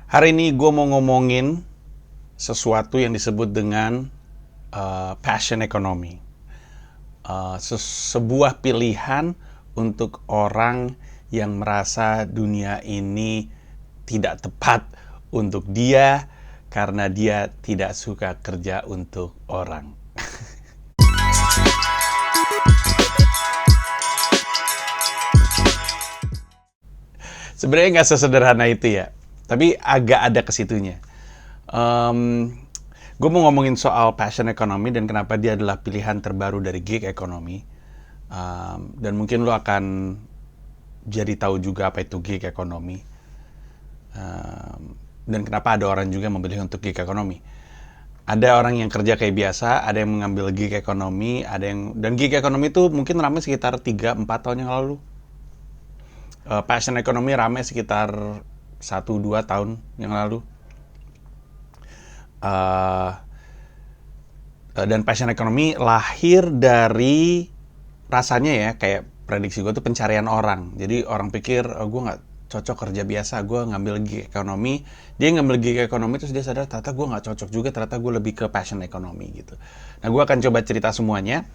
Hari ini gue mau ngomongin sesuatu yang disebut dengan passion economy. Sebuah pilihan untuk orang yang merasa dunia ini tidak tepat untuk dia karena dia tidak suka kerja untuk orang. Sebenarnya nggak sesederhana itu ya, tapi agak ada ke situnya. Gue mau ngomongin soal passion economy dan kenapa dia adalah pilihan terbaru dari gig economy. Dan mungkin lo akan jadi tahu juga apa itu gig economy. Dan kenapa ada orang juga memilih untuk gig economy. Ada orang yang kerja kayak biasa, ada yang mengambil gig economy, dan gig economy itu mungkin ramai sekitar 3-4 tahun yang lalu. Passion economy ramai sekitar 1-2 tahun yang lalu. Dan passion economy lahir dari rasanya ya, kayak prediksi gue tuh pencarian orang. Jadi orang pikir, gue nggak cocok kerja biasa, gue ngambil gig economy. Dia ngambil gig economy terus dia sadar ternyata gue nggak cocok juga, ternyata gue lebih ke passion economy gitu. Nah, gue akan coba cerita semuanya.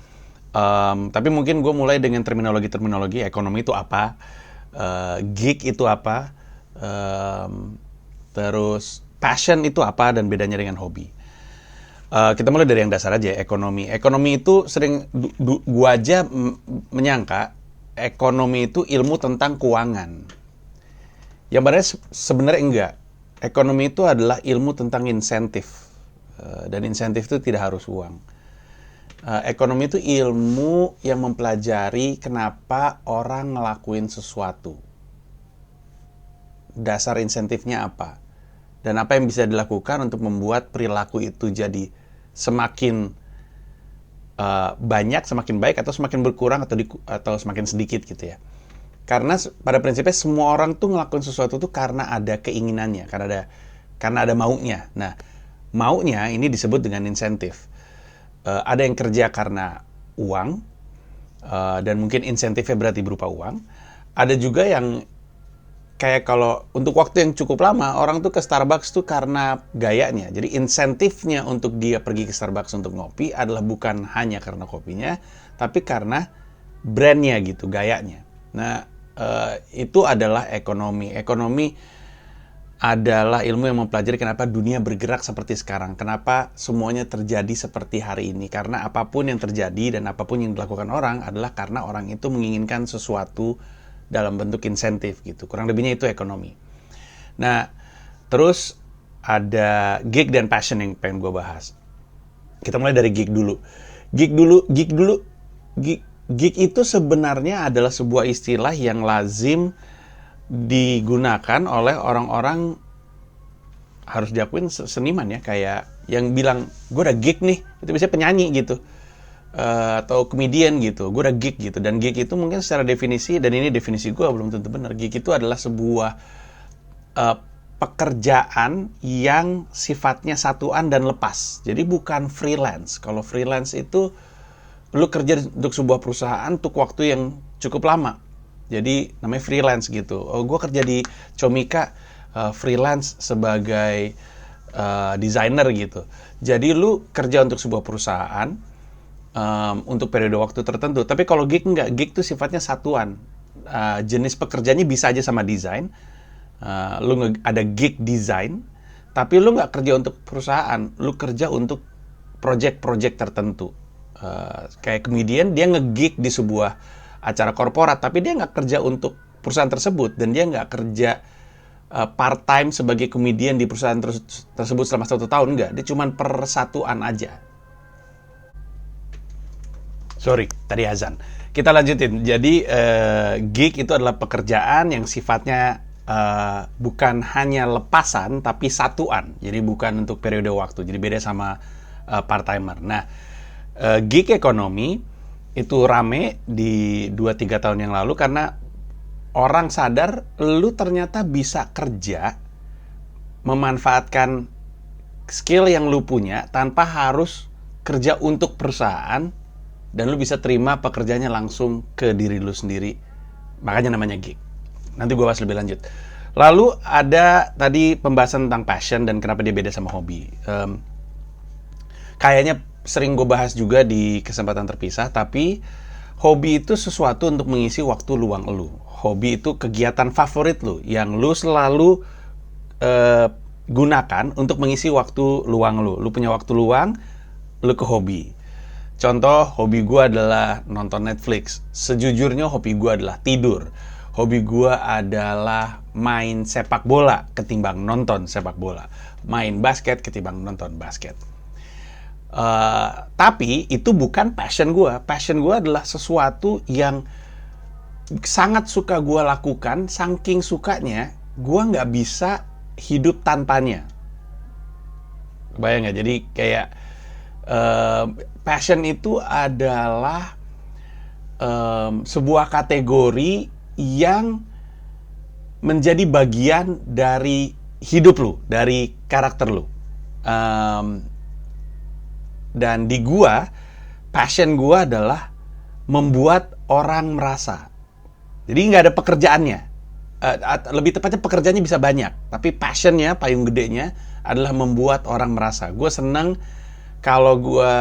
Tapi mungkin gue mulai dengan terminologi ekonomi itu apa, gig itu apa, terus passion itu apa dan bedanya dengan hobi. Kita mulai dari yang dasar aja, ekonomi. Ekonomi itu sering gua aja menyangka ekonomi itu ilmu tentang keuangan. Yang benar sebenarnya enggak. Ekonomi itu adalah ilmu tentang insentif. Dan insentif itu tidak harus uang. Ekonomi itu ilmu yang mempelajari kenapa orang ngelakuin sesuatu. Dasar insentifnya apa? Dan apa yang bisa dilakukan untuk membuat perilaku itu jadi semakin banyak, semakin baik, atau semakin berkurang, atau semakin sedikit gitu ya. Karena pada prinsipnya semua orang tuh ngelakuin sesuatu tuh karena ada keinginannya, karena ada maunya. Nah, maunya ini disebut dengan insentif. Ada yang kerja karena uang, dan mungkin insentifnya berarti berupa uang. Ada juga yang kayak kalau untuk waktu yang cukup lama, orang tuh ke Starbucks tuh karena gayanya. Jadi insentifnya untuk dia pergi ke Starbucks untuk ngopi adalah bukan hanya karena kopinya, tapi karena brandnya gitu, gayanya. Nah, itu adalah ekonomi. Ekonomi adalah ilmu yang mempelajari kenapa dunia bergerak seperti sekarang. Kenapa semuanya terjadi seperti hari ini. Karena apapun yang terjadi dan apapun yang dilakukan orang adalah karena orang itu menginginkan sesuatu dalam bentuk insentif gitu. Kurang lebihnya itu ekonomi. Nah, terus ada gig dan passion yang pengen gue bahas. Kita mulai dari gig dulu. Gig itu sebenarnya adalah sebuah istilah yang lazim digunakan oleh orang-orang, harus diakuin seniman ya, kayak yang bilang gue udah gig nih, itu biasanya penyanyi gitu. Atau komedian gitu, gue udah gig gitu. Dan gig itu mungkin secara definisi, dan ini definisi gue belum tentu benar, gig itu adalah sebuah pekerjaan yang sifatnya satuan dan lepas. Jadi bukan freelance. Kalau freelance itu lu kerja untuk sebuah perusahaan untuk waktu yang cukup lama, jadi namanya freelance gitu. Gue kerja di Comika, freelance sebagai desainer gitu. Jadi lu kerja untuk sebuah perusahaan untuk periode waktu tertentu. Tapi kalau gig enggak, gig itu sifatnya satuan. Jenis pekerjaannya bisa aja sama desain. Lu ada gig design, tapi lu nggak kerja untuk perusahaan, lu kerja untuk project-project tertentu. Kayak komedian, dia nge-gig di sebuah acara korporat, tapi dia nggak kerja untuk perusahaan tersebut, dan dia nggak kerja part-time sebagai komedian di perusahaan tersebut selama 1 tahun, nggak. Dia cuma persatuan aja. Sorry, tadi azan. Kita lanjutin. Jadi gig itu adalah pekerjaan yang sifatnya bukan hanya lepasan, tapi satuan. Jadi bukan untuk periode waktu. Jadi beda sama part-timer. Nah, gig ekonomi itu rame di 2-3 tahun yang lalu karena orang sadar lu ternyata bisa kerja memanfaatkan skill yang lu punya tanpa harus kerja untuk perusahaan, dan lu bisa terima pekerjaannya langsung ke diri lu sendiri. Makanya namanya gig. Nanti gue bahas lebih lanjut. Lalu ada tadi pembahasan tentang passion dan kenapa dia beda sama hobi. Kayaknya sering gue bahas juga di kesempatan terpisah, tapi hobi itu sesuatu untuk mengisi waktu luang lu. Hobi itu kegiatan favorit lu yang lu selalu gunakan untuk mengisi waktu luang lu. Lu punya waktu luang, lu ke hobi. Contoh, hobi gue adalah nonton Netflix. Sejujurnya hobi gue adalah tidur. Hobi gue adalah main sepak bola ketimbang nonton sepak bola. Main basket ketimbang nonton basket. Tapi itu bukan passion gue. Passion gue adalah sesuatu yang sangat suka gue lakukan. Saking sukanya, gue nggak bisa hidup tanpanya. Bayang nggak? Jadi kayak passion itu adalah sebuah kategori yang menjadi bagian dari hidup lu, dari karakter lu. Dan di gua, passion gua adalah membuat orang merasa. Jadi nggak ada pekerjaannya. Lebih tepatnya pekerjaannya bisa banyak, tapi passionnya, payung gedenya adalah membuat orang merasa. Gue seneng kalau gue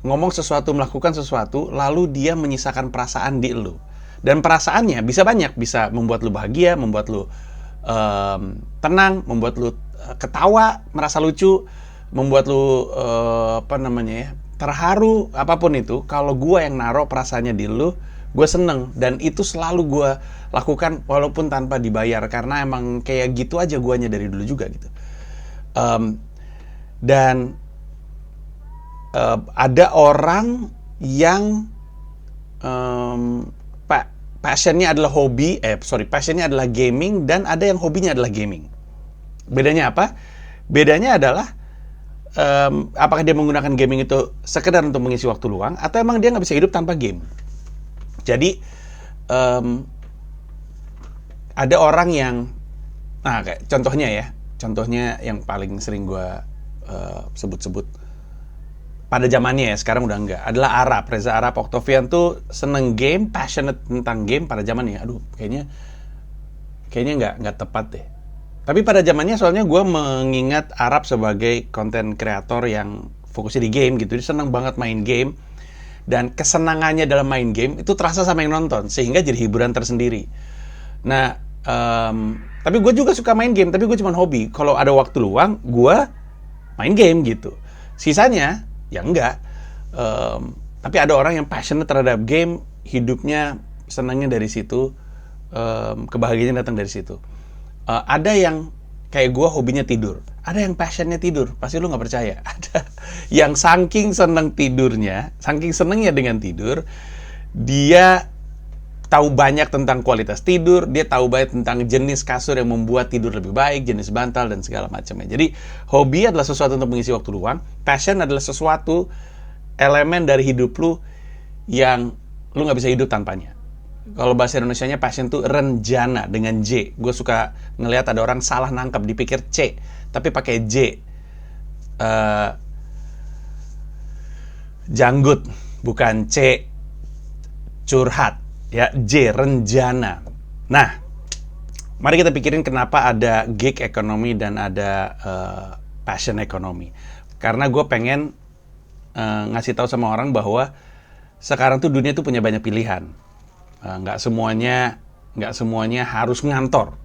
ngomong sesuatu, melakukan sesuatu, lalu dia menyisakan perasaan di lu. Dan perasaannya bisa banyak, bisa membuat lu bahagia, membuat lu tenang, membuat lu ketawa, merasa lucu, membuat lu terharu, apapun itu. Kalau gue yang naruh perasaannya di lu, gue seneng. Dan itu selalu gue lakukan walaupun tanpa dibayar, karena emang kayak gitu aja guanya dari dulu juga gitu. Dan ada orang yang passionnya adalah passionnya adalah gaming, dan ada yang hobinya adalah gaming. Bedanya apa? Bedanya adalah apakah dia menggunakan gaming itu sekedar untuk mengisi waktu luang, atau emang dia nggak bisa hidup tanpa game. Jadi ada orang yang, kayak contohnya yang paling sering gue sebut-sebut pada zamannya ya, sekarang udah enggak, adalah Reza Arab Octavian tuh seneng game, passionate tentang game pada zamannya. Aduh, kayaknya nggak tepat deh. Tapi pada zamannya, soalnya gue mengingat Arab sebagai konten kreator yang fokusnya di game gitu. Dia seneng banget main game, dan kesenangannya dalam main game itu terasa sama yang nonton, sehingga jadi hiburan tersendiri. Nah, tapi gue juga suka main game, tapi gue cuma hobi. Kalau ada waktu luang, gue main game gitu. Sisanya ya enggak. Tapi ada orang yang passionate terhadap game, hidupnya senangnya dari situ, kebahagiaannya datang dari situ. Ada yang kayak gue hobinya tidur, ada yang passionnya tidur. Pasti lu nggak percaya. Ada yang saking senengnya dengan tidur, dia tahu banyak tentang kualitas tidur, dia tahu banyak tentang jenis kasur yang membuat tidur lebih baik, jenis bantal, dan segala macamnya. Jadi, hobi adalah sesuatu untuk mengisi waktu luang. Passion adalah sesuatu elemen dari hidup lu yang lu nggak bisa hidup tanpanya. Kalau bahasa Indonesianya passion tuh renjana dengan J. Gue suka ngelihat ada orang salah nangkep, dipikir C, tapi pakai J. Janggut, bukan C. Curhat. Ya, J, renjana. Nah, mari kita pikirin kenapa ada gig ekonomi dan ada passion ekonomi. Karena gue pengen ngasih tahu sama orang bahwa sekarang tuh dunia tuh punya banyak pilihan. Nggak semuanya harus ngantor,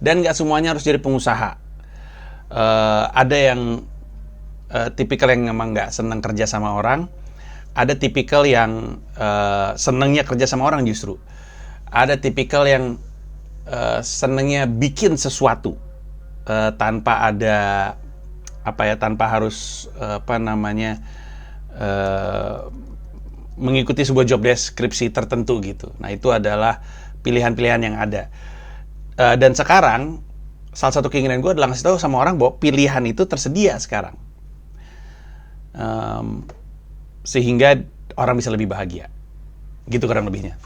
dan nggak semuanya harus jadi pengusaha. Ada yang tipikal yang memang nggak senang kerja sama orang. Ada tipikal yang senengnya kerja sama orang justru. Ada tipikal yang senengnya bikin sesuatu tanpa ada tanpa harus mengikuti sebuah job deskripsi tertentu gitu. Nah, itu adalah pilihan-pilihan yang ada. Dan sekarang salah satu keinginan gue adalah ngasih tahu sama orang bahwa pilihan itu tersedia sekarang. Sehingga orang bisa lebih bahagia. Gitu kurang lebihnya.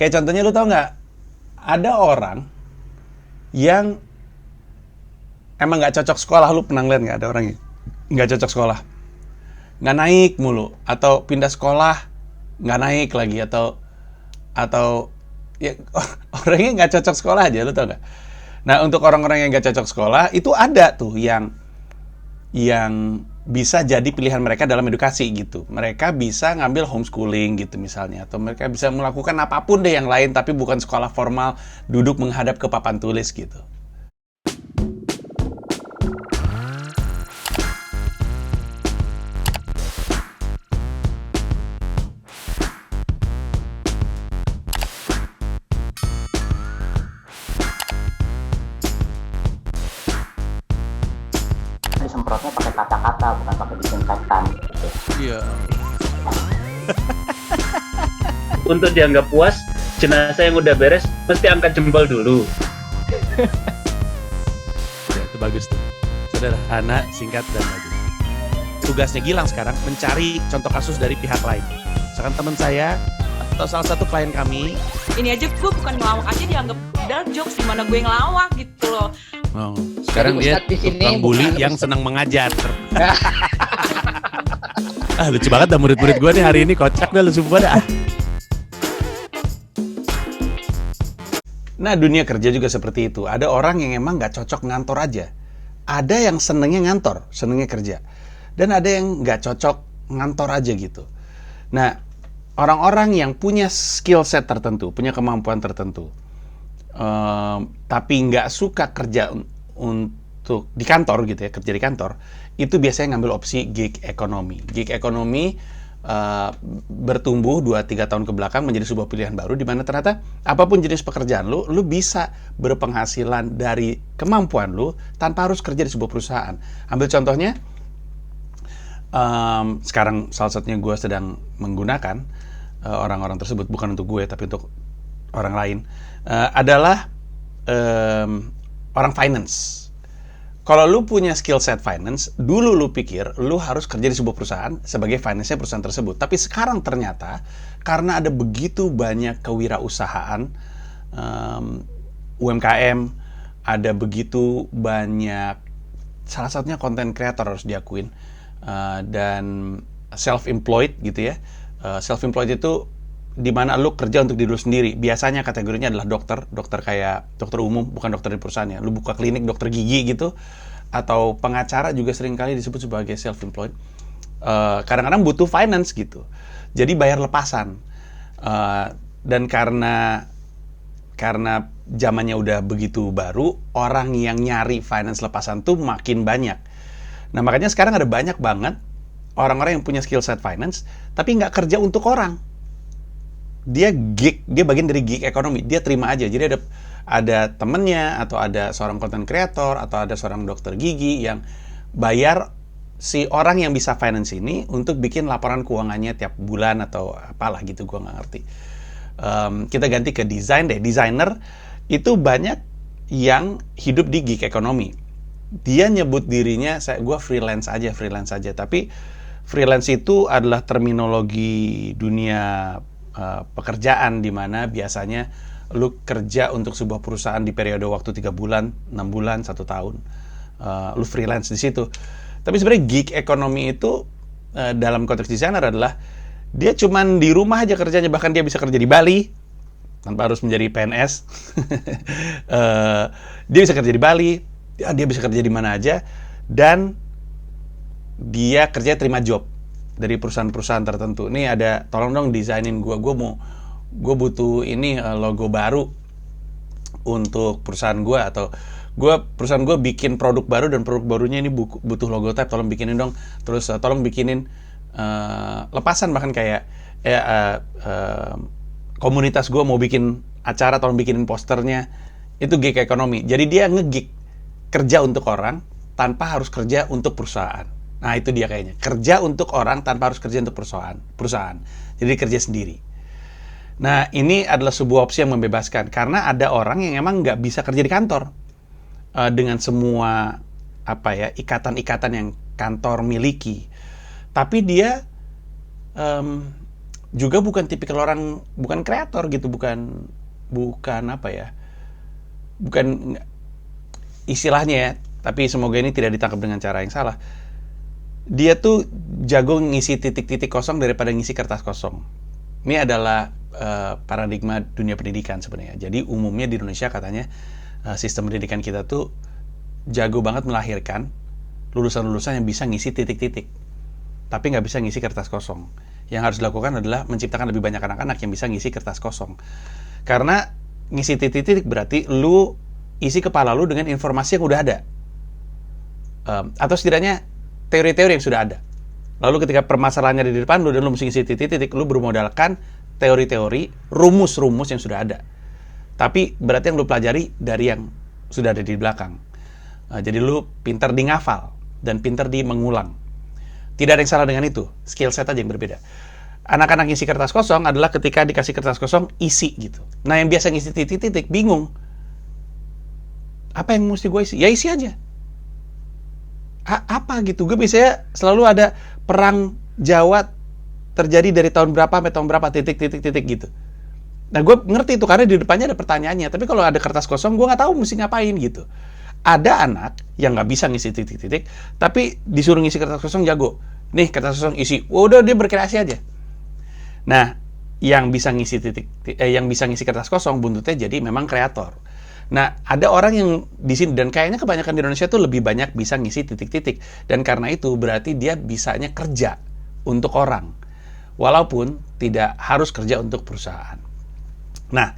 Kayak contohnya, lu tau nggak? Ada orang yang emang nggak cocok sekolah. Lu pernah lihat nggak ada orang yang nggak cocok sekolah? Nggak naik mulu. Atau pindah sekolah nggak naik lagi. Atau ya, orangnya nggak cocok sekolah aja, lu tau nggak? Nah, untuk orang-orang yang nggak cocok sekolah, itu ada tuh yang bisa jadi pilihan mereka dalam edukasi gitu. Mereka bisa ngambil homeschooling gitu misalnya, atau mereka bisa melakukan apapun deh yang lain, tapi bukan sekolah formal, duduk menghadap ke papan tulis gitu. Disemprotnya pakai kata-kata bukan pakai disinfektan gitu. Iya. Untuk dianggap puas, jenazah yang udah beres mesti angkat jempol dulu. Ya, itu bagus tuh. Sederhana, singkat, dan bagus. Tugasnya Gilang sekarang mencari contoh kasus dari pihak lain. Misalkan teman saya atau salah satu klien kami. Ini aja gue bukan ngelawak aja dianggap dark jokes, dimana gue ngelawak gitu loh. Oh, sekarang dia tukang bully yang senang mengajar. Lucu banget dah murid-murid gue nih hari ini, kocak dah lu semua dah. Nah, dunia kerja juga seperti itu. Ada orang yang emang nggak cocok ngantor aja. Ada yang senengnya ngantor, senengnya kerja. Dan ada yang nggak cocok ngantor aja gitu. Nah, orang-orang yang punya skill set tertentu, punya kemampuan tertentu, tapi nggak suka kerja untuk di kantor gitu ya, kerja di kantor, itu biasanya ngambil opsi gig economy. Gig economy bertumbuh 2-3 tahun ke belakang menjadi sebuah pilihan baru di mana ternyata apapun jenis pekerjaan lu bisa berpenghasilan dari kemampuan lu tanpa harus kerja di sebuah perusahaan. Ambil contohnya, sekarang salah satunya gue sedang menggunakan orang-orang tersebut, bukan untuk gue tapi untuk orang lain, adalah orang finance. Kalau lu punya skill set finance, dulu lu pikir lu harus kerja di sebuah perusahaan sebagai finance-nya perusahaan tersebut. Tapi sekarang ternyata karena ada begitu banyak kewirausahaan, UMKM, ada begitu banyak, salah satunya content creator harus diakuin, dan self-employed gitu ya. Self-employed itu di mana lu kerja untuk diri lu sendiri. Biasanya kategorinya adalah dokter kayak dokter umum, bukan dokter di perusahaannya. Lu buka klinik dokter gigi gitu, atau pengacara juga seringkali disebut sebagai self-employed. Kadang-kadang butuh finance gitu. Jadi bayar lepasan. Dan karena zamannya udah begitu baru, orang yang nyari finance lepasan tuh makin banyak. Nah, makanya sekarang ada banyak banget orang-orang yang punya skill set finance, tapi nggak kerja untuk orang. Dia bagian dari gig economy, dia terima aja. Jadi ada temennya, atau ada seorang content creator, atau ada seorang dokter gigi yang bayar si orang yang bisa finance ini untuk bikin laporan keuangannya tiap bulan atau apalah gitu, gue nggak ngerti. Kita ganti ke desain deh. Desainer itu banyak yang hidup di gig economy. Dia nyebut dirinya, gue freelance aja. Tapi freelance itu adalah terminologi dunia pekerjaan, di mana biasanya lu kerja untuk sebuah perusahaan di periode waktu 3 bulan, 6 bulan, 1 tahun. Lu freelance di situ. Tapi sebenarnya gig economy itu dalam konteks desainer adalah dia cuman di rumah aja kerjanya, bahkan dia bisa kerja di Bali tanpa harus menjadi PNS. Dia bisa kerja di Bali, dia bisa kerja di mana aja, dan dia kerja terima job dari perusahaan-perusahaan tertentu. Nih ada, tolong dong desainin gue butuh ini logo baru untuk perusahaan gue, atau perusahaan gue bikin produk baru dan produk barunya ini butuh logo type, tolong bikinin dong. Terus tolong bikinin lepasan, bahkan kayak komunitas gue mau bikin acara, tolong bikinin posternya. Itu gig economy. Jadi dia ngegig, kerja untuk orang tanpa harus kerja untuk perusahaan. Nah, itu dia kayaknya. Kerja untuk orang tanpa harus kerja untuk perusahaan. Jadi kerja sendiri. Nah, ini adalah sebuah opsi yang membebaskan. Karena ada orang yang emang nggak bisa kerja di kantor. Dengan semua ikatan-ikatan yang kantor miliki. Tapi dia juga bukan tipikal orang, bukan kreator gitu. Bukan istilahnya ya. Tapi semoga ini tidak ditangkap dengan cara yang salah. Dia tuh jago ngisi titik-titik kosong daripada ngisi kertas kosong. Ini adalah paradigma dunia pendidikan sebenarnya. Jadi umumnya di Indonesia katanya sistem pendidikan kita tuh jago banget melahirkan lulusan-lulusan yang bisa ngisi titik-titik, tapi nggak bisa ngisi kertas kosong. Yang harus dilakukan adalah menciptakan lebih banyak anak-anak yang bisa ngisi kertas kosong. Karena ngisi titik-titik berarti lu isi kepala lu dengan informasi yang udah ada. Atau setidaknya teori-teori yang sudah ada. Lalu ketika permasalahannya di depan lu dan lu mesti ngisi titik-titik, lu bermodalkan teori-teori, rumus-rumus yang sudah ada. Tapi berarti yang lu pelajari dari yang sudah ada di belakang. Jadi lu pintar di ngafal dan pintar di mengulang. Tidak ada yang salah dengan itu, skill set aja yang berbeda. Anak-anak ngisi kertas kosong adalah ketika dikasih kertas kosong, isi gitu. Nah yang biasa ngisi titik-titik, bingung. Apa yang mesti gue isi? Ya isi aja. Apa gitu? Gue biasanya selalu ada perang Jawa terjadi dari tahun berapa sampai tahun berapa, titik-titik-titik gitu. Nah gue ngerti itu karena di depannya ada pertanyaannya. Tapi kalau ada kertas kosong, gue nggak tahu mesti ngapain gitu. Ada anak yang nggak bisa ngisi titik-titik, tapi disuruh ngisi kertas kosong jago. Nih kertas kosong isi, udah dia berkreasi aja. Nah, yang bisa ngisi yang bisa ngisi kertas kosong buntutnya jadi memang kreator. Nah, ada orang yang di sini dan kayaknya kebanyakan di Indonesia tuh lebih banyak bisa ngisi titik-titik. Dan karena itu berarti dia bisanya kerja untuk orang, walaupun tidak harus kerja untuk perusahaan. Nah,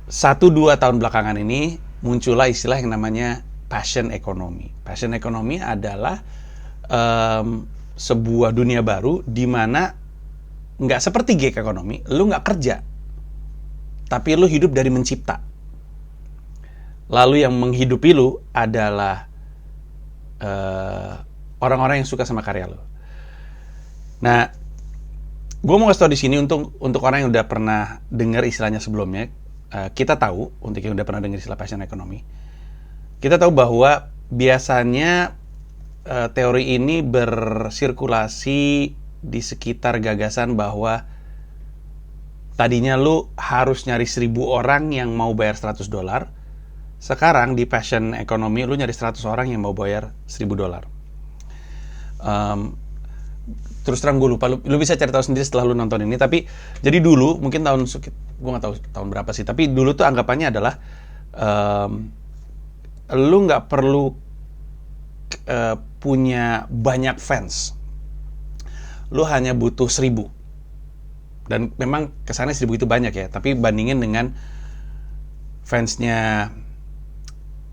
1-2 tahun belakangan ini muncullah istilah yang namanya passion economy. Passion economy adalah sebuah dunia baru di mana nggak seperti gig economy, lu nggak kerja, tapi lu hidup dari mencipta. Lalu yang menghidupi lu adalah orang-orang yang suka sama karya lu. Nah, gue mau kasih tau di sini untuk orang yang udah pernah dengar istilahnya sebelumnya. Kita tahu, untuk yang udah pernah dengar istilah passion economy, kita tahu bahwa biasanya teori ini bersirkulasi di sekitar gagasan bahwa tadinya lu harus nyari 1.000 orang yang mau bayar $100. Sekarang di passion economy lu nyari 100 orang yang mau bayar $1.000. Terus terang gue lupa, lu bisa cari tahu sendiri setelah lu nonton ini. Tapi jadi dulu mungkin gue nggak tahu tahun berapa sih, tapi dulu tuh anggapannya adalah lu nggak perlu punya banyak fans, lu hanya butuh 1.000. Dan memang kesannya 1.000 itu banyak ya, tapi bandingin dengan fansnya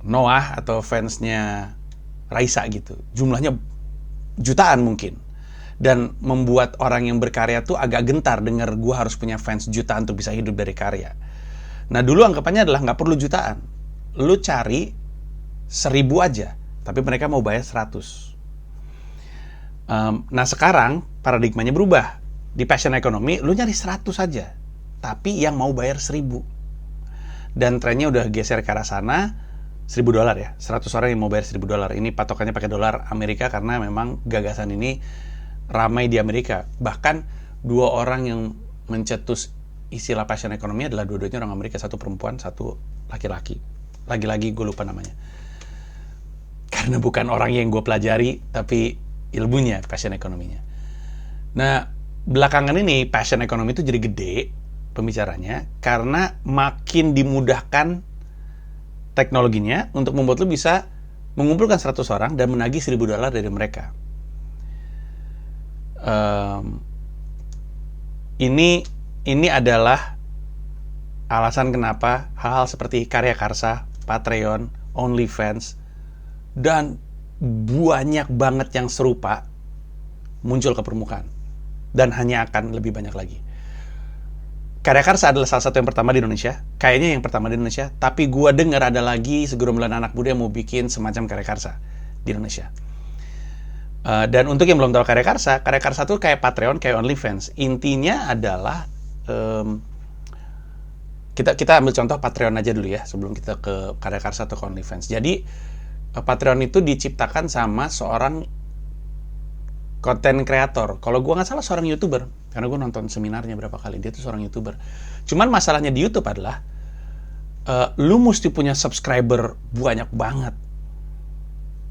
Noah atau fansnya Raisa gitu, jumlahnya jutaan mungkin. Dan membuat orang yang berkarya tuh agak gentar dengar gue harus punya fans jutaan untuk bisa hidup dari karya. Nah dulu anggapannya adalah nggak perlu jutaan, lu cari 1.000 aja, tapi mereka mau bayar 100. Nah sekarang paradigmanya berubah. Di passion economy lu nyari 100 aja, tapi yang mau bayar 1.000. Dan trennya udah geser ke arah sana. $1.000 ya, 100 orang yang mau bayar $1.000. Ini patokannya pakai dolar Amerika karena memang gagasan ini ramai di Amerika. Bahkan 2 orang yang mencetus istilah passion economy adalah dua-duanya orang Amerika, satu perempuan, satu laki-laki. Lagi-lagi gue lupa namanya. Karena bukan orang yang gue pelajari, tapi ilmunya, passion economy-nya. Nah, belakangan ini passion economy itu jadi gede pembicaranya karena makin dimudahkan teknologinya untuk membuat lu bisa mengumpulkan 100 orang dan menagih $1.000 dari mereka. Ini adalah alasan kenapa hal-hal seperti Karya Karsa, Patreon, OnlyFans, dan banyak banget yang serupa muncul ke permukaan. Dan hanya akan lebih banyak lagi. Karya Karsa adalah salah satu yang pertama di Indonesia. Kayaknya yang pertama di Indonesia. Tapi gua dengar ada lagi segerombolan anak muda yang mau bikin semacam Karya Karsa di Indonesia. Dan untuk yang belum tahu Karya Karsa tuh kayak Patreon, kayak OnlyFans. Intinya adalah kita ambil contoh Patreon aja dulu ya, sebelum kita ke Karya Karsa atau ke OnlyFans. Jadi Patreon itu diciptakan sama seorang konten kreator. Kalau gue nggak salah seorang YouTuber, karena gue nonton seminarnya berapa kali, dia tuh seorang YouTuber. Cuman masalahnya di YouTube adalah lu mesti punya subscriber banyak banget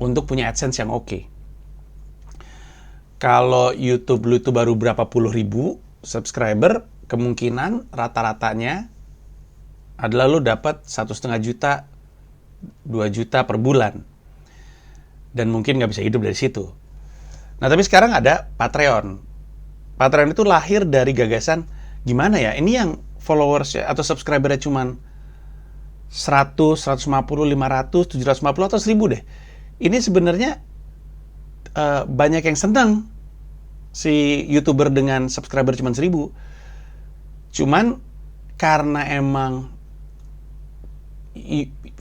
untuk punya AdSense yang oke. Kalau YouTube lu itu baru berapa puluh ribu subscriber, kemungkinan rata-ratanya adalah lu dapat 1,5 juta, 2 juta per bulan. Dan mungkin nggak bisa hidup dari situ. Nah, tapi sekarang ada Patreon. Patreon itu lahir dari gagasan, gimana ya, ini yang followers atau subscriber-nya cuman 100, 150, 500, 750 atau 1000 deh. Ini sebenarnya banyak yang senang si YouTuber dengan subscriber cuman 1000. Cuman karena emang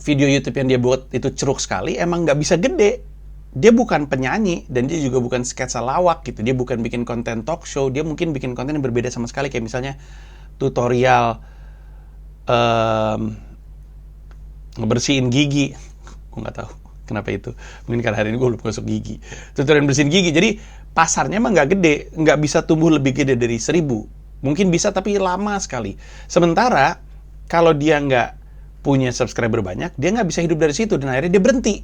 video YouTube yang dia buat itu ceruk sekali, emang nggak bisa gede. Dia bukan penyanyi, dan dia juga bukan sketsa lawak gitu. Dia bukan bikin konten talk show, dia mungkin bikin konten yang berbeda sama sekali. Kayak misalnya tutorial ngebersihin gigi. Gue nggak tahu kenapa itu. Mungkin karena hari ini gue belum gosok gigi. Tutorial bersihin gigi. Jadi pasarnya emang nggak gede, nggak bisa tumbuh lebih gede dari 1000. Mungkin bisa, tapi lama sekali. Sementara kalau dia nggak punya subscriber banyak, dia nggak bisa hidup dari situ, dan akhirnya dia berhenti.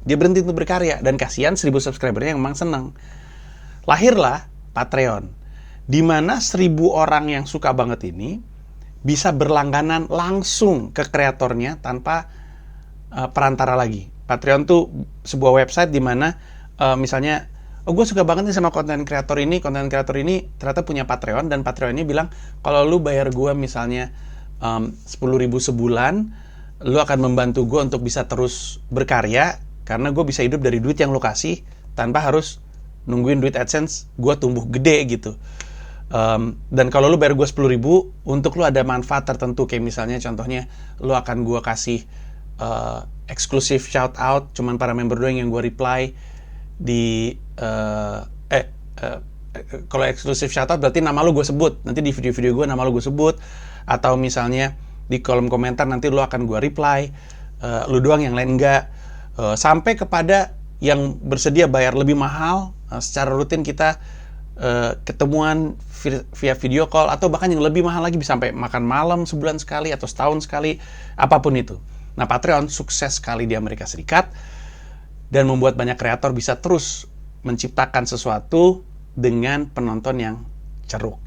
Dia berhenti untuk berkarya, dan kasihan 1000 subscribernya yang memang seneng. Lahirlah Patreon, di mana 1000 orang yang suka banget ini bisa berlangganan langsung ke kreatornya tanpa perantara lagi. Patreon tuh sebuah website di mana misalnya, oh gue suka banget nih sama konten kreator ini ternyata punya Patreon, dan Patreonnya bilang, kalau lu bayar gue misalnya 10.000 sebulan, lu akan membantu gue untuk bisa terus berkarya, karena gue bisa hidup dari duit yang lu kasih tanpa harus nungguin duit AdSense gue tumbuh gede gitu. Dan kalau lu bayar gue 10.000, untuk lu ada manfaat tertentu, kayak misalnya contohnya lu akan gue kasih eksklusif shout out, cuman para member doang yang gue reply di kalau eksklusif shout out berarti nama lu gue sebut, nanti di video-video gue nama lu gue sebut, atau misalnya di kolom komentar nanti lu akan gue reply, lu doang yang lain enggak. Sampai kepada yang bersedia bayar lebih mahal, secara rutin kita ketemuan via video call, atau bahkan yang lebih mahal lagi bisa sampai makan malam sebulan sekali atau setahun sekali, apapun itu. Nah, Patreon sukses sekali di Amerika Serikat dan membuat banyak kreator bisa terus menciptakan sesuatu dengan penonton yang ceruk.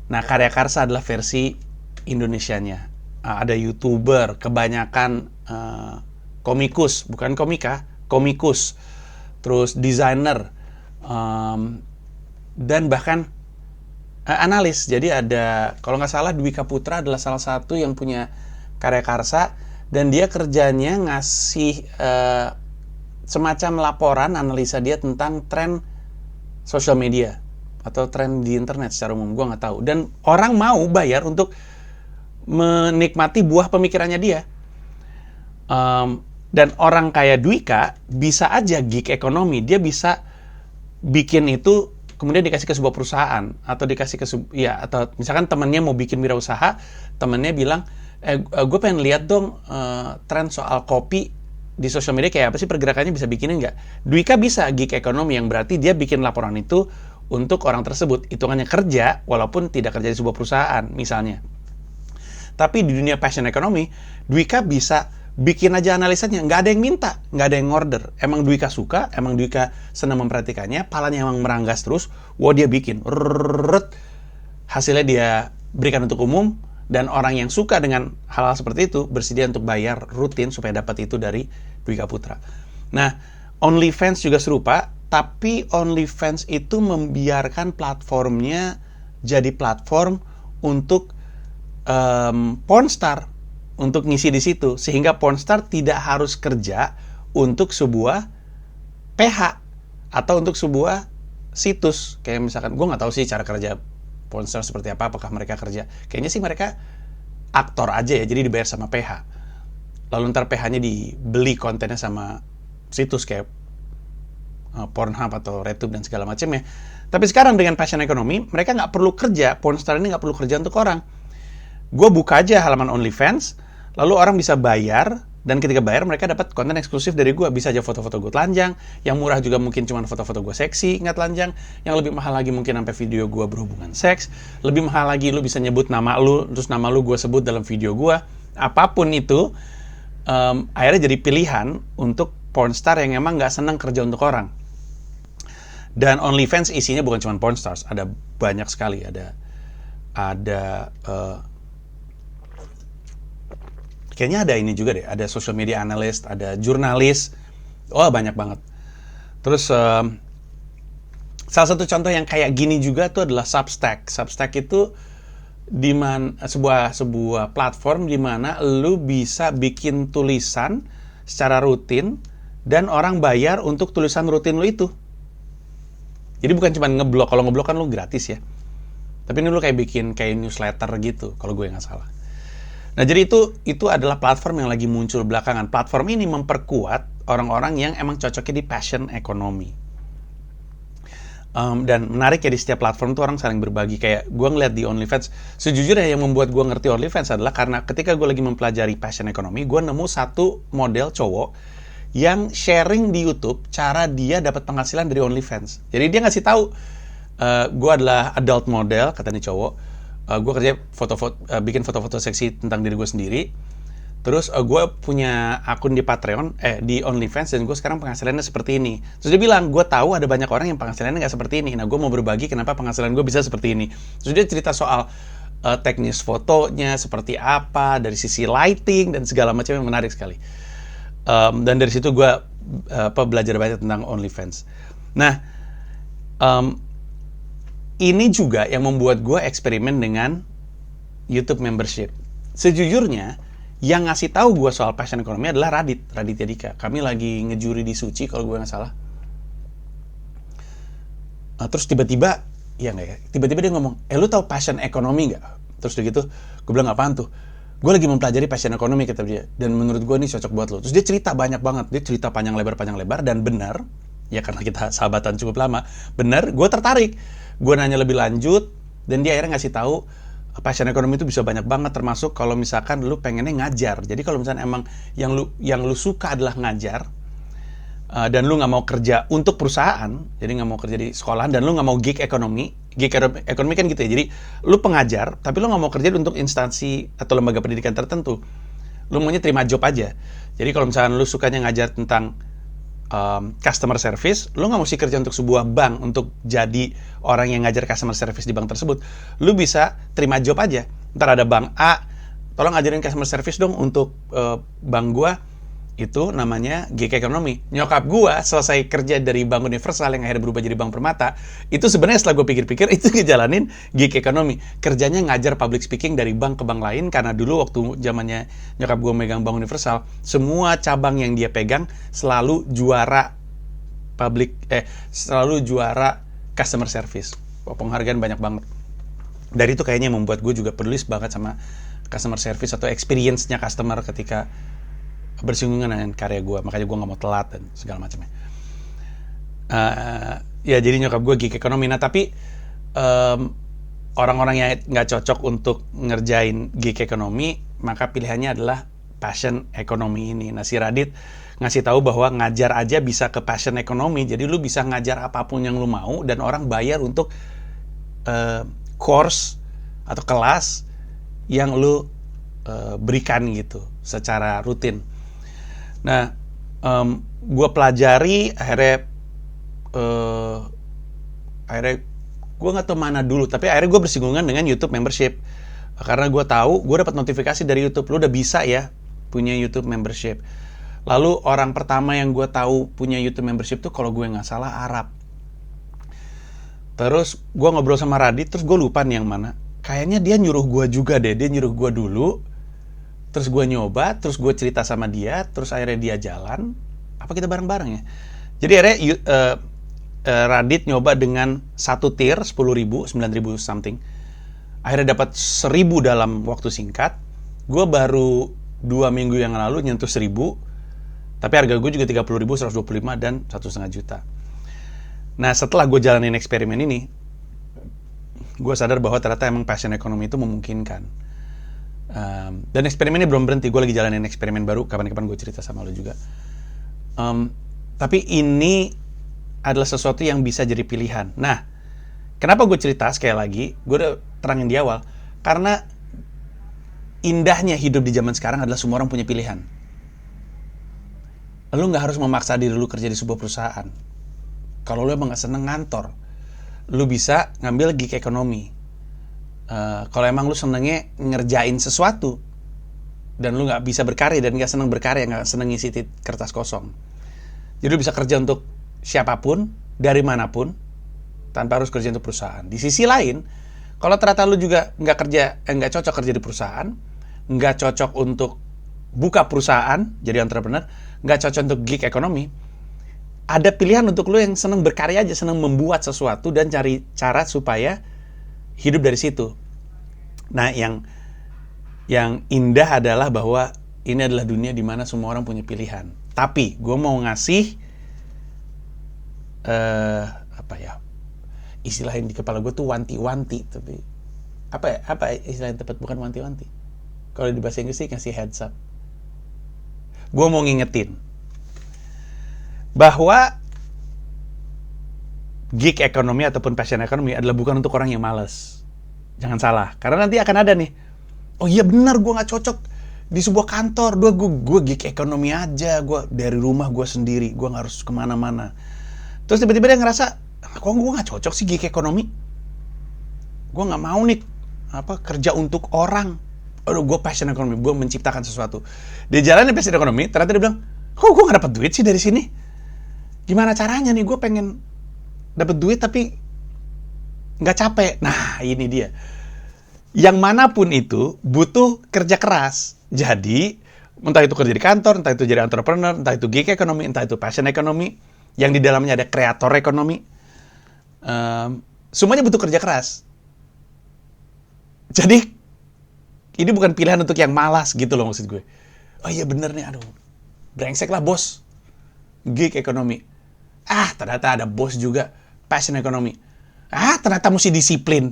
Nah, Karya Karsa adalah versi Indonesianya. Ada YouTuber, kebanyakan komikus, bukan komika, komikus, terus desainer, dan bahkan analis. Jadi ada, kalau nggak salah, Dwika Putra adalah salah satu yang punya Karya Karsa, dan dia kerjanya ngasih semacam laporan analisa dia tentang tren sosial media atau tren di internet secara umum, gue nggak tahu. Dan orang mau bayar untuk menikmati buah pemikirannya dia. Dan orang kayak Dwika bisa aja gig ekonomi, dia bisa bikin itu kemudian dikasih ke sebuah perusahaan, atau dikasih ke atau misalkan temennya mau bikin wirausaha, temennya bilang, gue pengen lihat dong tren soal kopi di sosial media kayak apa sih pergerakannya, bisa bikinin nggak? Dwika bisa gig ekonomi, yang berarti dia bikin laporan itu untuk orang tersebut, hitungannya kerja walaupun tidak kerja di sebuah perusahaan misalnya. Tapi di dunia passion ekonomi, Dwika bisa bikin aja analisanya, nggak ada yang minta, nggak ada yang order. Emang Dwika suka, emang Dwika senang memperhatikannya, palanya emang meranggas terus, dia bikin. Hasilnya dia berikan untuk umum, dan orang yang suka dengan hal-hal seperti itu bersedia untuk bayar rutin supaya dapat itu dari Dwika Putra. Nah, OnlyFans juga serupa, tapi OnlyFans itu membiarkan platformnya jadi platform untuk pornstar, untuk ngisi di situ, sehingga pornstar tidak harus kerja untuk sebuah PH atau untuk sebuah situs. Kayak misalkan, gue nggak tahu sih cara kerja pornstar seperti apa, apakah mereka kerja, kayaknya sih mereka aktor aja ya, jadi dibayar sama PH, lalu ntar PH-nya dibeli kontennya sama situs kayak Pornhub atau RedTube dan segala macamnya. Tapi sekarang dengan passion ekonomi, mereka nggak perlu kerja, pornstar ini nggak perlu kerja untuk orang. Gue buka aja halaman OnlyFans, lalu orang bisa bayar, dan ketika bayar mereka dapat konten eksklusif dari gue. Bisa aja foto-foto gue telanjang, yang murah juga mungkin cuma foto-foto gue seksi nggak telanjang, yang lebih mahal lagi mungkin sampai video gue berhubungan seks, lebih mahal lagi lu bisa nyebut nama lu, terus nama lu gue sebut dalam video gue, apapun itu. Akhirnya jadi pilihan untuk pornstar yang emang nggak senang kerja untuk orang. Dan OnlyFans isinya bukan cuma pornstars, ada banyak sekali, ada kayaknya ada ini juga deh, ada social media analyst, ada jurnalis, banyak banget. Terus salah satu contoh yang kayak gini juga tuh adalah Substack. Substack itu sebuah platform di mana lu bisa bikin tulisan secara rutin dan orang bayar untuk tulisan rutin lu itu. Jadi bukan cuma ngeblog, kalau ngeblog kan lu gratis ya. Tapi ini lu kayak bikin kayak newsletter gitu, kalau gue nggak salah. Nah, jadi itu adalah platform yang lagi muncul belakangan. Platform ini memperkuat orang-orang yang emang cocoknya di passion ekonomi. Dan menarik ya, di setiap platform tuh orang saling berbagi. Kayak gue ngeliat di OnlyFans, sejujurnya yang membuat gue ngerti OnlyFans adalah karena ketika gue lagi mempelajari passion ekonomi, gue nemu satu model cowok yang sharing di YouTube cara dia dapat penghasilan dari OnlyFans. Jadi dia ngasih tahu, gue adalah adult model, kata nih cowok. Gue kerja bikin foto-foto seksi tentang diri gue sendiri. Terus gue punya akun di Patreon, di OnlyFans, dan gue sekarang penghasilannya seperti ini. Terus dia bilang, gue tahu ada banyak orang yang penghasilannya nggak seperti ini. Nah, gue mau berbagi kenapa penghasilan gue bisa seperti ini. Terus dia cerita soal teknis fotonya, seperti apa, dari sisi lighting, dan segala macam yang menarik sekali. Dan dari situ gue belajar banyak tentang OnlyFans. Nah, ini juga yang membuat gue eksperimen dengan YouTube membership. Sejujurnya, yang ngasih tahu gue soal passion ekonomi adalah Raditya Dika. Kami lagi ngejuri di Suci kalau gue nggak salah. Terus tiba-tiba dia ngomong, lu tahu passion ekonomi nggak? Terus udah gitu, gue bilang, apaan tuh? Gue lagi mempelajari passion ekonomi, kata dia. Dan menurut gue ini cocok buat lo. Terus dia cerita banyak banget. Dia cerita panjang lebar. Dan benar, ya karena kita sahabatan cukup lama, benar, gue tertarik. Gue nanya lebih lanjut, dan dia akhirnya ngasih tahu, passion ekonomi itu bisa banyak banget, termasuk kalau misalkan lu pengennya ngajar. Jadi kalau misalkan emang yang lu suka adalah ngajar, dan lu nggak mau kerja untuk perusahaan, jadi nggak mau kerja di sekolahan, dan lu nggak mau gig ekonomi kan gitu ya. Jadi lu pengajar, tapi lu nggak mau kerja untuk instansi atau lembaga pendidikan tertentu. Lu maunya terima job aja. Jadi kalau misalkan lu sukanya ngajar tentang customer service, lu nggak mesti kerja untuk sebuah bank untuk jadi orang yang ngajar customer service di bank tersebut. Lu bisa terima job aja. Ntar ada bank A, tolong ngajarin customer service dong untuk bank gua. Itu namanya gig ekonomi. Nyokap gua selesai kerja dari Bank Universal yang akhirnya berubah jadi Bank Permata. Itu sebenarnya setelah gue pikir-pikir, itu ngejalanin gig ekonomi. Kerjanya ngajar public speaking dari bank ke bank lain, karena dulu waktu zamannya nyokap gua megang Bank Universal, semua cabang yang dia pegang selalu juara customer service. Penghargaan banyak banget. Dari itu kayaknya membuat gue juga peduli banget sama customer service atau experience-nya customer ketika bersinggungan dengan karya gue. Makanya gue gak mau telat dan segala macamnya. Ya jadi nyokap gue gig ekonomi. Nah tapi orang-orang yang gak cocok untuk ngerjain gig ekonomi, maka pilihannya adalah passion ekonomi ini. Nah si Radit ngasih tahu bahwa ngajar aja bisa ke passion ekonomi. Jadi lu bisa ngajar apapun yang lu mau, dan orang bayar untuk course atau kelas yang lu berikan gitu secara rutin. Nah, gue pelajari, akhirnya gue nggak tahu mana dulu, tapi akhirnya gue bersinggungan dengan YouTube membership, karena gue tahu gue dapat notifikasi dari YouTube, lu udah bisa ya punya YouTube membership. Lalu orang pertama yang gue tahu punya YouTube membership tuh kalau gue nggak salah Arab. Terus gue ngobrol sama Radit, terus gue lupa nih yang mana. Kayaknya dia nyuruh gue juga deh, dia nyuruh gue dulu. Terus gue nyoba, terus gue cerita sama dia, terus akhirnya dia jalan. Apa kita bareng-bareng ya? Jadi akhirnya Radit nyoba dengan satu tier, 10.000, 9.000 something. Akhirnya dapat 1.000 dalam waktu singkat. Gue baru 2 minggu yang lalu nyentuh 1.000. Tapi harga gue juga 30.000, 125, dan 1,5 juta. Nah setelah gue jalanin eksperimen ini, gue sadar bahwa ternyata emang passion ekonomi itu memungkinkan. Dan eksperimennya belum berhenti, gue lagi jalanin eksperimen baru, kapan-kapan gue cerita sama lo juga. Tapi ini adalah sesuatu yang bisa jadi pilihan. Nah, kenapa gue cerita sekali lagi, gue udah terangin di awal, karena indahnya hidup di zaman sekarang adalah semua orang punya pilihan. Lo gak harus memaksa diri lo kerja di sebuah perusahaan. Kalau lo emang gak seneng ngantor, lo bisa ngambil gig ekonomi. Kalau emang lu senengnya ngerjain sesuatu, dan lu nggak bisa berkarya dan nggak seneng berkarya, nggak seneng ngisi kertas kosong. Jadi lu bisa kerja untuk siapapun, dari manapun, tanpa harus kerja untuk perusahaan. Di sisi lain, kalau ternyata lu juga nggak cocok kerja di perusahaan, nggak cocok untuk buka perusahaan, jadi entrepreneur, nggak cocok untuk gig ekonomi, ada pilihan untuk lu yang seneng berkarya aja, seneng membuat sesuatu dan cari cara supaya hidup dari situ. Nah, yang indah adalah bahwa ini adalah dunia di mana semua orang punya pilihan. Tapi gue mau ngasih istilah yang di kepala gue tuh wanti-wanti, tapi apa istilah yang tepat, bukan wanti-wanti. Kalau di bahasa Inggris sih ngasih heads up. Gue mau ngingetin bahwa gig ekonomi ataupun passion ekonomi adalah bukan untuk orang yang malas. Jangan salah, karena nanti akan ada nih, oh iya benar, gue nggak cocok di sebuah kantor, gue gig ekonomi aja, gue dari rumah gue sendiri, gue nggak harus kemana-mana. Terus tiba-tiba dia ngerasa, kok gue nggak cocok sih gig ekonomi, gue nggak mau nih kerja untuk orang. Aduh, gue passion ekonomi, gue menciptakan sesuatu. Dia jalanin passion ekonomi, ternyata dia bilang, kok gue nggak dapat duit sih dari sini? Gimana caranya nih gue pengen dapat duit tapi nggak capek? Nah, ini dia. Yang manapun itu butuh kerja keras. Jadi, entah itu kerja di kantor, entah itu jadi entrepreneur, entah itu gig ekonomi, entah itu passion ekonomi, yang di dalamnya ada kreator ekonomi, semuanya butuh kerja keras. Jadi, ini bukan pilihan untuk yang malas gitu loh maksud gue. Oh iya bener nih, aduh, brengsek lah bos, gig ekonomi. Ternyata ada bos juga, passion ekonomi. Ternyata mesti disiplin.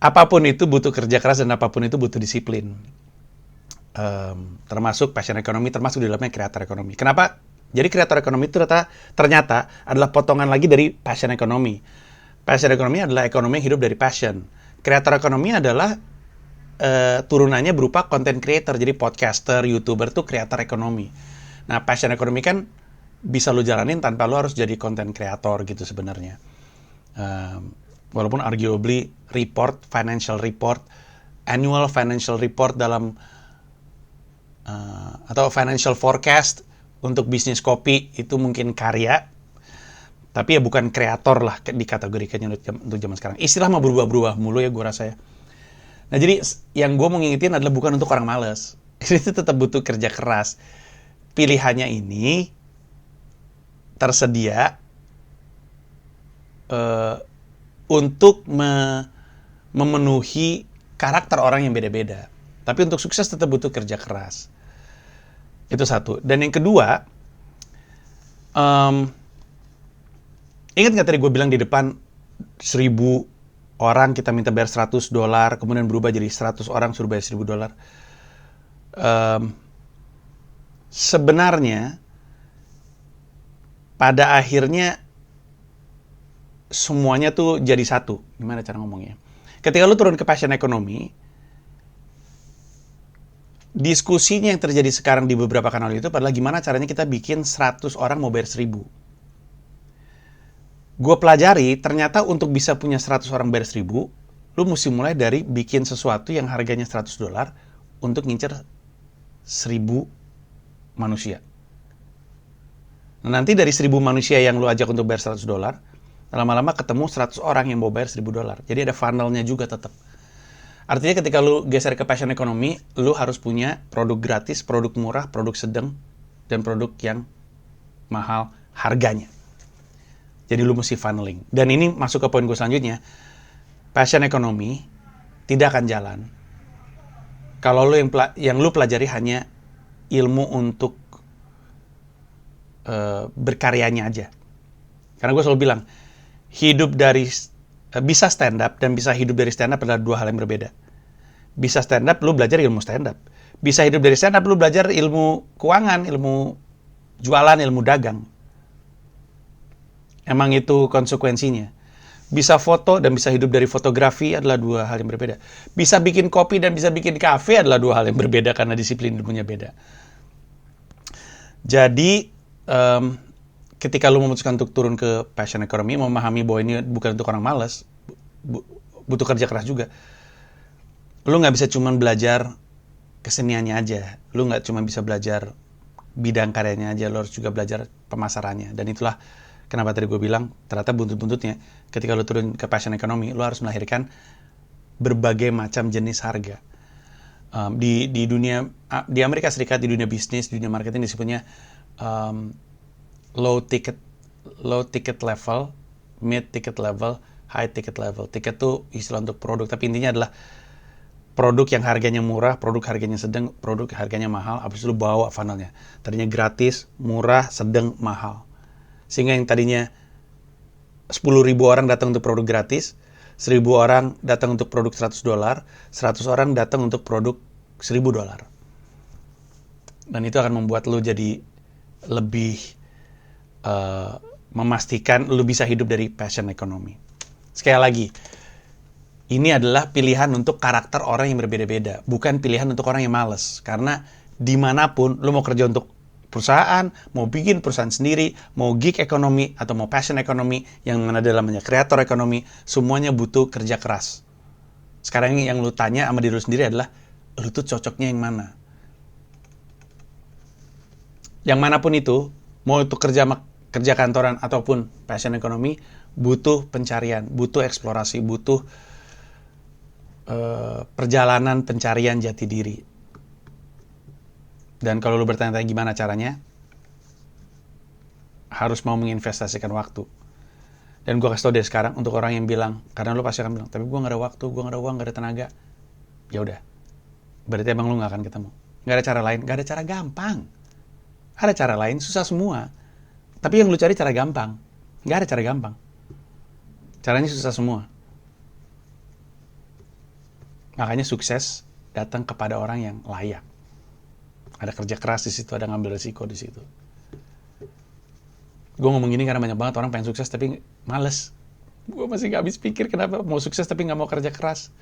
Apapun itu butuh kerja keras dan apapun itu butuh disiplin. Termasuk passion ekonomi, termasuk di dalamnya kreator ekonomi. Kenapa? Jadi kreator ekonomi itu ternyata adalah potongan lagi dari passion ekonomi. Passion ekonomi adalah ekonomi yang hidup dari passion. Kreator ekonomi adalah turunannya berupa content creator. Jadi podcaster, YouTuber itu kreator ekonomi. Nah, passion ekonomi kan bisa lo jalanin tanpa lo harus jadi content creator gitu sebenarnya. Walaupun arguably financial report, annual financial report dalam atau financial forecast untuk bisnis kopi itu mungkin karya, tapi ya bukan kreator lah dikategorikannya untuk zaman sekarang. Istilah mah berubah-berubah mulu ya gue rasa ya. Nah jadi yang gue mau ngingetin adalah bukan untuk orang males. Itu tetap butuh kerja keras. Pilihannya ini tersedia untuk memenuhi karakter orang yang beda-beda. Tapi untuk sukses tetap butuh kerja keras. Itu satu. Dan yang kedua, ingat nggak tadi gue bilang di depan 1.000 orang kita minta bayar $100, kemudian berubah jadi 100 orang suruh bayar $1.000. Sebenarnya pada akhirnya semuanya tuh jadi satu. Gimana cara ngomongnya? Ketika lu turun ke passion ekonomi, diskusinya yang terjadi sekarang di beberapa kanal YouTube adalah gimana caranya kita bikin 100 orang mau bayar 1.000. Gue pelajari, ternyata untuk bisa punya 100 orang bayar 1.000, lu mesti mulai dari bikin sesuatu yang harganya $100 untuk ngincer 1.000 manusia. Nah, nanti dari 1.000 manusia yang lu ajak untuk bayar $100, lama-lama ketemu 100 orang yang mau bayar $1.000. Jadi ada funnelnya juga tetap. Artinya ketika lu geser ke passion ekonomi, lu harus punya produk gratis, produk murah, produk sedang, dan produk yang mahal harganya. Jadi lu mesti funneling. Dan ini masuk ke poin gue selanjutnya. Passion ekonomi tidak akan jalan kalau lu yang lu pelajari hanya ilmu untuk berkaryanya aja. Karena gue selalu bilang, bisa stand up dan bisa hidup dari stand up adalah dua hal yang berbeda. Bisa stand up, lu belajar ilmu stand up. Bisa hidup dari stand up, lu belajar ilmu keuangan, ilmu jualan, ilmu dagang. Emang itu konsekuensinya. Bisa foto dan bisa hidup dari fotografi adalah dua hal yang berbeda. Bisa bikin kopi dan bisa bikin kafe adalah dua hal yang berbeda karena disiplin ilmunya beda. Jadi, ketika lu memutuskan untuk turun ke passion ekonomi, memahami bahwa ini bukan untuk orang malas, butuh kerja keras juga. lu nggak bisa cuma belajar keseniannya aja. Lu nggak cuma bisa belajar bidang karyanya aja, lu harus juga belajar pemasarannya. Dan itulah kenapa tadi gue bilang, ternyata buntut-buntutnya, ketika lu turun ke passion economy, lu harus melahirkan berbagai macam jenis harga. Di dunia, di Amerika Serikat, di dunia bisnis, di dunia marketing disebutnya low ticket level, mid ticket level, high ticket level. Ticket tuh istilah untuk produk, tapi intinya adalah produk yang harganya murah, produk harganya sedang, produk harganya mahal, habis itu lu bawa funnelnya. Tadinya gratis, murah, sedang, mahal. Sehingga yang tadinya 10.000 orang datang untuk produk gratis, 1.000 orang datang untuk produk $100, 100 orang datang untuk produk $1.000. Dan itu akan membuat lu jadi lebih memastikan lu bisa hidup dari passion economy. Sekali lagi, ini adalah pilihan untuk karakter orang yang berbeda-beda, bukan pilihan untuk orang yang malas. Karena dimanapun, lu mau kerja untuk perusahaan, mau bikin perusahaan sendiri, mau gig ekonomi, atau mau passion ekonomi, yang mana dalamnya kreator ekonomi, semuanya butuh kerja keras. Sekarang yang lu tanya sama diri lu sendiri adalah, lu tuh cocoknya yang mana? Yang manapun itu, mau itu kerja kantoran ataupun passion ekonomi, butuh pencarian, butuh eksplorasi, butuh perjalanan pencarian jati diri. Dan kalau lu bertanya-tanya gimana caranya, harus mau menginvestasikan waktu. Dan gue kasih tau dari sekarang untuk orang yang bilang, karena lu pasti akan bilang, tapi gue gak ada waktu, gue gak ada uang, gak ada tenaga. Ya udah, berarti emang lu gak akan ketemu. Gak ada cara lain, gak ada cara gampang. Ada cara lain, susah semua. Tapi yang lu cari cara gampang. Gak ada cara gampang. Caranya susah semua. Makanya sukses datang kepada orang yang layak. Ada kerja keras di situ, ada ngambil resiko di situ. Gue ngomong gini karena banyak banget orang pengen sukses tapi males. Gue masih gak habis pikir kenapa mau sukses tapi gak mau kerja keras.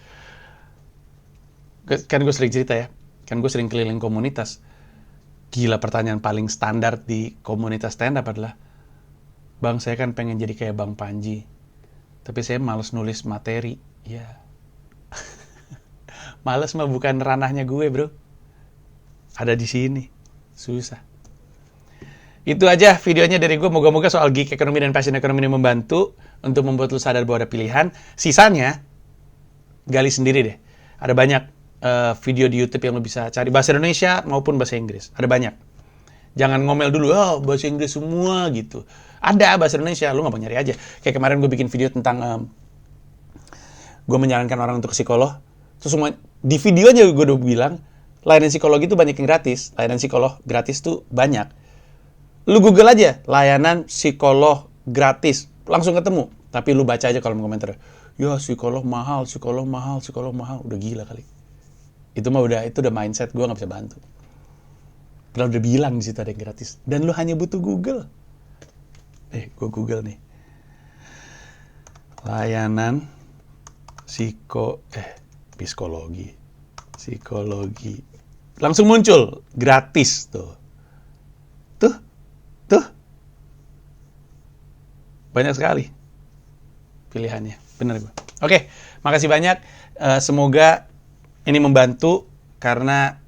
Kan gue sering cerita ya, kan gue sering keliling komunitas. Gila, pertanyaan paling standar di komunitas stand up adalah, Bang, saya kan pengen jadi kayak Bang Panji, tapi saya males nulis materi. Ya. Males mah bukan ranahnya gue, bro. Ada di sini. Susah. Itu aja videonya dari gue. Moga-moga soal gig ekonomi dan passion ekonomi ini membantu untuk membuat lu sadar bahwa ada pilihan. Sisanya, gali sendiri deh. Ada banyak video di YouTube yang lu bisa cari. Bahasa Indonesia maupun bahasa Inggris. Ada banyak. Jangan ngomel dulu, bahasa Inggris semua gitu. Ada bahasa Indonesia, lu ngomong nyari aja. Kayak kemarin gue bikin video tentang gue menyarankan orang untuk ke psikolog. Terus semua di video aja gue udah bilang, layanan psikologi itu banyak yang gratis. Layanan psikolog gratis tuh banyak. Lu Google aja, layanan psikolog gratis. Langsung ketemu. Tapi lu baca aja kolom komentar. Ya psikolog mahal, psikolog mahal, psikolog mahal. Udah gila kali. Itu udah mindset, gue gak bisa bantu. Padahal udah bilang di situ ada yang gratis. Dan lu hanya butuh Google. Gue Google nih. Layanan psikologi. Langsung muncul. Gratis tuh. Tuh. Banyak sekali pilihannya. Bener gue. Oke, makasih banyak. Semoga ini membantu karena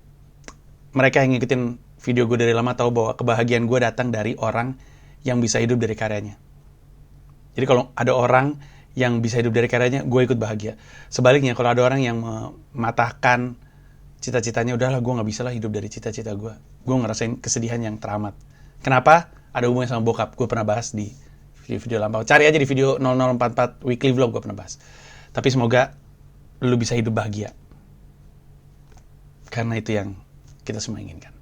mereka yang ngikutin video gue dari lama tahu bahwa kebahagiaan gue datang dari orang yang bisa hidup dari karyanya. Jadi kalau ada orang yang bisa hidup dari karyanya, gue ikut bahagia. Sebaliknya, kalau ada orang yang mematahkan cita-citanya, udahlah gue gak bisa lah hidup dari cita-cita gue. Gue ngerasain kesedihan yang teramat. Kenapa? Ada hubungannya sama bokap. Gue pernah bahas di video lampau. Cari aja di video 0044 weekly vlog gue pernah bahas. Tapi semoga lu bisa hidup bahagia. Karena itu yang kita semua inginkan.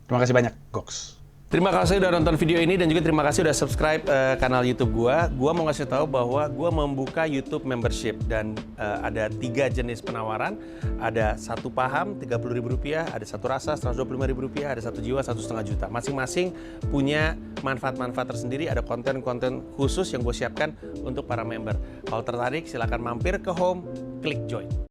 Terima kasih banyak, Gox. Terima kasih udah nonton video ini dan juga terima kasih udah subscribe kanal YouTube gua. Gua mau ngasih tahu bahwa gua membuka YouTube membership dan ada 3 jenis penawaran. Ada 1 paham Rp30.000, ada 1 rasa Rp125.000, ada 1 jiwa Rp1,5 juta. Masing-masing punya manfaat-manfaat tersendiri. Ada konten-konten khusus yang gue siapkan untuk para member. Kalau tertarik silahkan mampir ke home, klik join.